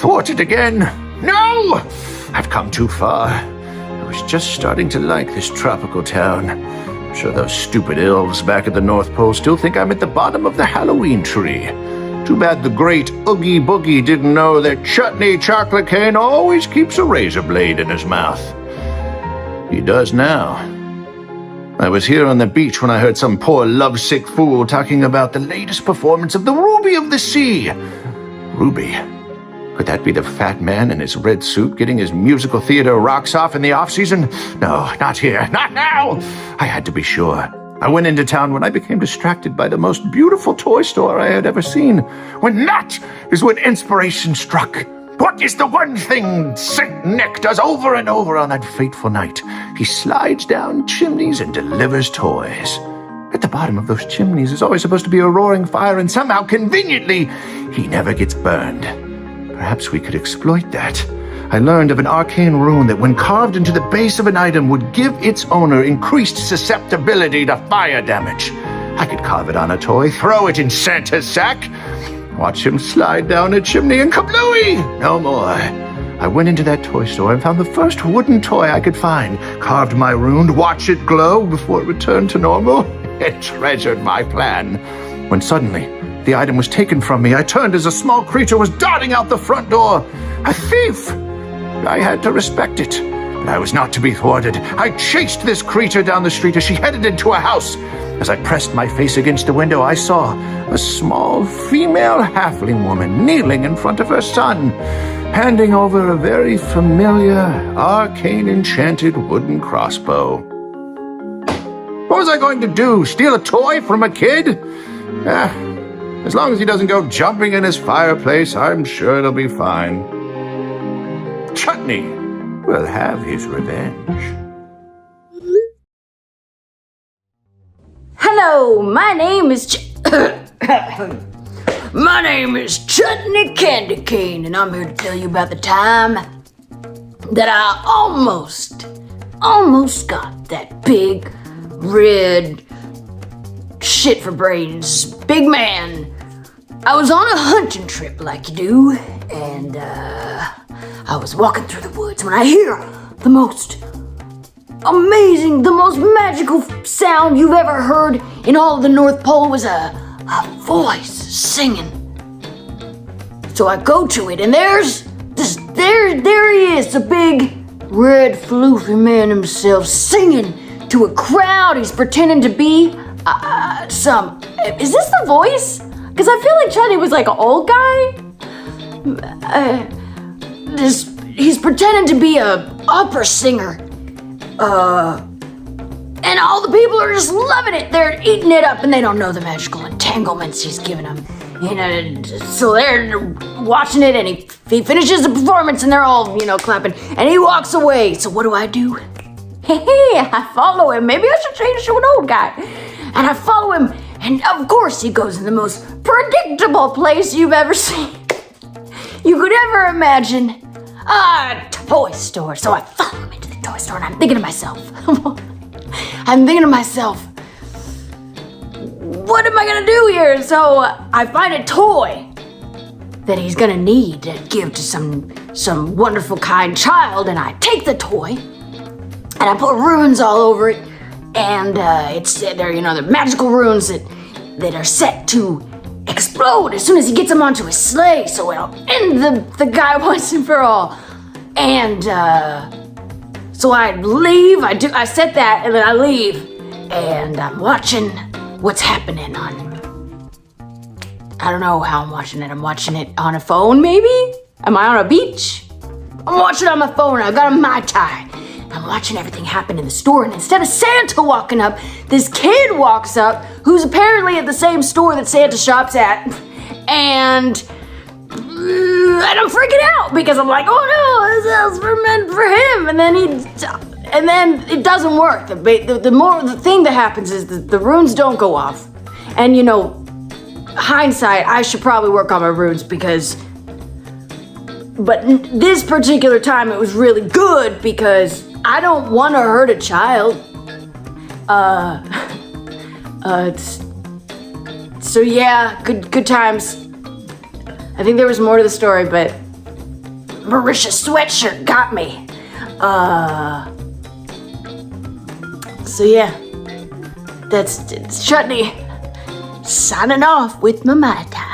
thwarted again. No! I've come too far. I was just starting to like this tropical town. I'm sure those stupid elves back at the North Pole still think I'm at the bottom of the Halloween tree. Too bad the great Oogie Boogie didn't know that Chutney Chocolate Cane always keeps a razor blade in his mouth. He does now. I was here on the beach when I heard some poor lovesick fool talking about the latest performance of the Ruby of the Sea. Ruby? Could that be the fat man in his red suit getting his musical theater rocks off in the off-season? No, not here. Not now! I had to be sure. I went into town when I became distracted by the most beautiful toy store I had ever seen. When that is when inspiration struck. What is the one thing Saint Nick does over and over on that fateful night? He slides down chimneys and delivers toys. At the bottom of those chimneys is always supposed to be a roaring fire, and somehow, conveniently, he never gets burned. Perhaps we could exploit that. I learned of an arcane rune that, when carved into the base of an item, would give its owner increased susceptibility to fire damage. I could carve it on a toy, throw it in Santa's sack, watch him slide down a chimney, and kablooey! No more. I went into that toy store and found the first wooden toy I could find, carved my rune, watched it glow before it returned to normal, and treasured my plan. When suddenly, the item was taken from me, I turned as a small creature was darting out the front door. A thief! I had to respect it, but I was not to be thwarted. I chased this creature down the street as she headed into a house. As I pressed my face against the window, I saw a small female halfling woman kneeling in front of her son, handing over a very familiar, arcane enchanted wooden crossbow. What was I going to do? Steal a toy from a kid? As long as he doesn't go jumping in his fireplace, I'm sure it'll be fine. Chutney will have his revenge. Hello, my name is My name is Chutney Candy Cane, and I'm here to tell you about the time that I almost got that big, red, shit for brains, big man. I was on a hunting trip like you do, and I was walking through the woods when I hear the most amazing, the most magical sound you've ever heard in all of the North Pole. Was a voice singing. So I go to it, and there he is, the big, red, floofy man himself, singing to a crowd. He's pretending to be is this the voice? Because I feel like Chutney was like an old guy. He's pretending to be a opera singer. And all the people are just loving it. They're eating it up, and they don't know the magical entanglements he's giving them. So they're watching it, and he finishes the performance, and they're all, clapping, and he walks away. So what do? Hey, I follow him. Maybe I should change to an old guy. And I follow him, and of course he goes in the most predictable place you've ever seen. You could ever imagine. A toy store. So I follow him into the toy store, and I'm thinking to myself, what am I gonna do here? So I find a toy that he's gonna need to give to some wonderful, kind child, and I take the toy, and I put runes all over it, and they're magical runes that are set to explode as soon as he gets them onto his sleigh, so it'll end the guy once and for all. And so I leave. I set that, and then I leave, and I'm watching what's happening on. I don't know how I'm watching it. I'm watching it on a phone, maybe. Am I on a beach? I'm watching it on my phone. I got a Mai Tai. I'm watching everything happen in the store, and instead of Santa walking up, this kid walks up who's apparently at the same store that Santa shops at, and I'm freaking out because I'm like, oh no, this is meant for him, and then it doesn't work. The thing that happens is the runes don't go off, and hindsight, I should probably work on my runes but this particular time it was really good because I don't want to hurt a child. So yeah, good times. I think there was more to the story, but Mauritius sweatshirt got me. So yeah, it's Chutney signing off with my Mai Tai.